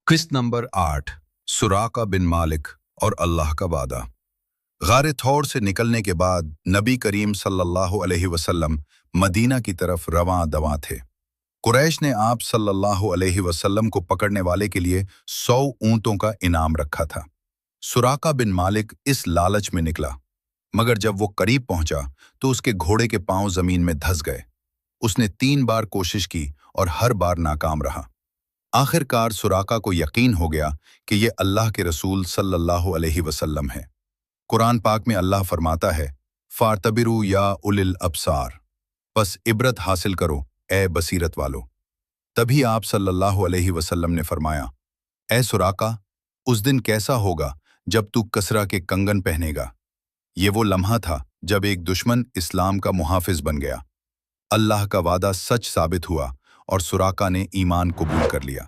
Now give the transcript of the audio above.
قسط نمبر 8 سراقہ بن مالک اور اللہ کا وعدہ۔ غار تھور سے نکلنے کے بعد نبی کریم صلی اللہ علیہ وسلم مدینہ کی طرف رواں دواں تھے۔ قریش نے آپ صلی اللہ علیہ وسلم کو پکڑنے والے کے لیے 100 اونٹوں کا انعام رکھا تھا۔ سراقہ بن مالک اس لالچ میں نکلا، مگر جب وہ قریب پہنچا تو اس کے گھوڑے کے پاؤں زمین میں دھس گئے۔ اس نے 3 بار کوشش کی اور ہر بار ناکام رہا۔ آخر کار سراقہ کو یقین ہو گیا کہ یہ اللہ کے رسول صلی اللہ علیہ وسلم ہے۔ قرآن پاک میں اللہ فرماتا ہے، فَاعْتَبِرُوا يَا أُولِي الْأَبْصَارِ، پس عبرت حاصل کرو اے بصیرت والو۔ تبھی آپ صلی اللہ علیہ وسلم نے فرمایا، اے سراقہ، اس دن کیسا ہوگا جب تو کسرا کے کنگن پہنے گا۔ یہ وہ لمحہ تھا جب ایک دشمن اسلام کا محافظ بن گیا۔ اللہ کا وعدہ سچ ثابت ہوا اور سراقہ نے ایمان قبول کر لیا۔